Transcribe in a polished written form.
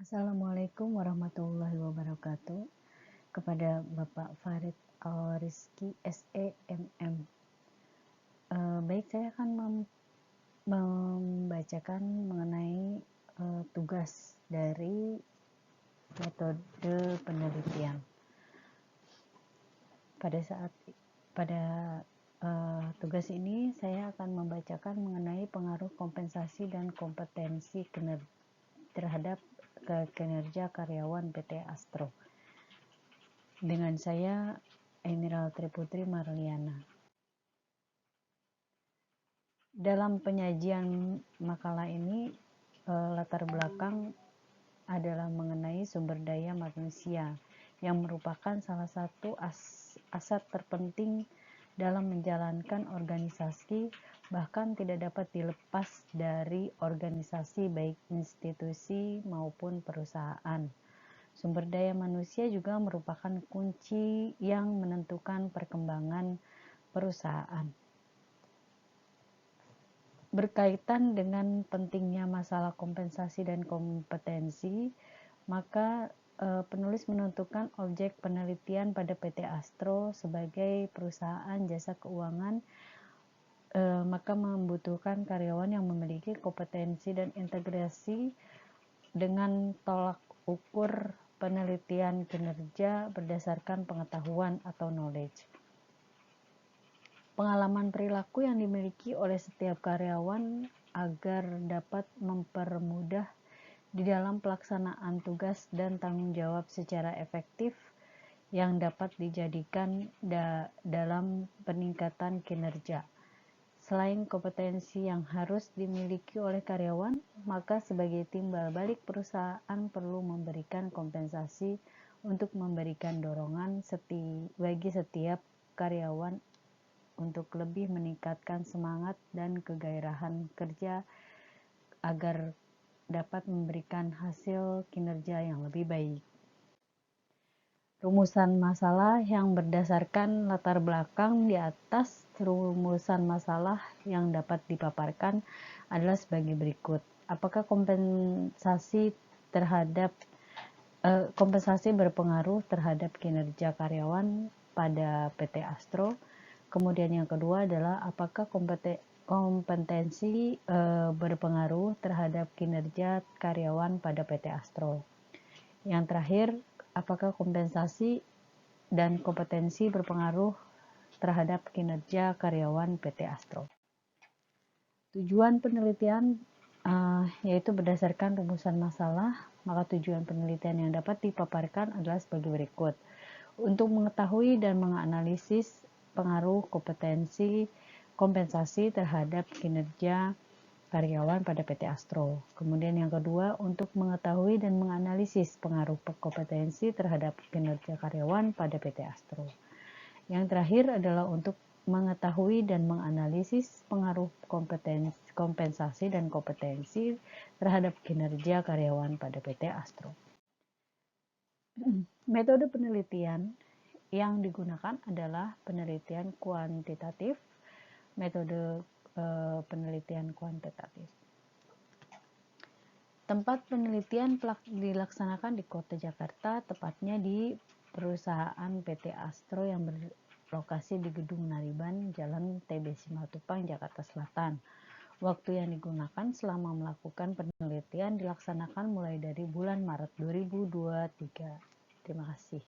Assalamualaikum warahmatullahi wabarakatuh. Kepada Bapak Farid Al-Rizki SEMM. Baik, saya akan membacakan mengenai tugas dari metode penelitian. Pada tugas ini saya akan membacakan mengenai pengaruh kompensasi dan kompetensi terhadap kinerja karyawan PT Astro. Dengan saya, Emerald Triputri Marliana. Dalam penyajian makalah ini, latar belakang adalah mengenai sumber daya manusia yang merupakan salah satu aset terpenting dalam menjalankan organisasi, bahkan tidak dapat dilepas dari organisasi baik institusi maupun perusahaan. Sumber daya manusia juga merupakan kunci yang menentukan perkembangan perusahaan. Berkaitan dengan pentingnya masalah kompensasi dan kompetensi, maka penulis menentukan objek penelitian pada PT Astro sebagai perusahaan jasa keuangan, maka membutuhkan karyawan yang memiliki kompetensi dan integrasi dengan tolak ukur penelitian kinerja berdasarkan pengetahuan atau knowledge. Pengalaman perilaku yang dimiliki oleh setiap karyawan agar dapat mempermudah di dalam pelaksanaan tugas dan tanggung jawab secara efektif yang dapat dijadikan dalam peningkatan kinerja. Selain kompetensi yang harus dimiliki oleh karyawan, maka sebagai timbal balik perusahaan perlu memberikan kompensasi untuk memberikan dorongan bagi setiap karyawan untuk lebih meningkatkan semangat dan kegairahan kerja agar dapat memberikan hasil kinerja yang lebih baik. Rumusan masalah yang berdasarkan latar belakang di atas, rumusan masalah yang dapat dipaparkan adalah sebagai berikut. Apakah kompensasi berpengaruh terhadap kinerja karyawan pada PT Astro? Kemudian yang kedua adalah apakah kompetensi berpengaruh terhadap kinerja karyawan pada PT Astro? Yang terakhir, apakah kompensasi dan kompetensi berpengaruh terhadap kinerja karyawan PT Astro? Tujuan penelitian yaitu berdasarkan rumusan masalah, maka tujuan penelitian yang dapat dipaparkan adalah sebagai berikut. Untuk mengetahui dan menganalisis pengaruh kompensasi terhadap kinerja karyawan pada PT Astro. Kemudian yang kedua, untuk mengetahui dan menganalisis pengaruh kompetensi terhadap kinerja karyawan pada PT Astro. Yang terakhir adalah untuk mengetahui dan menganalisis pengaruh kompensasi dan kompetensi terhadap kinerja karyawan pada PT Astro. Metode penelitian yang digunakan adalah penelitian kuantitatif, metode penelitian kuantitatif. Tempat penelitian dilaksanakan di Kota Jakarta, tepatnya di perusahaan PT Astro yang berlokasi di Gedung Nariban, Jalan TB Simatupang, Jakarta Selatan. Waktu yang digunakan selama melakukan penelitian dilaksanakan mulai dari bulan Maret 2023. Terima kasih.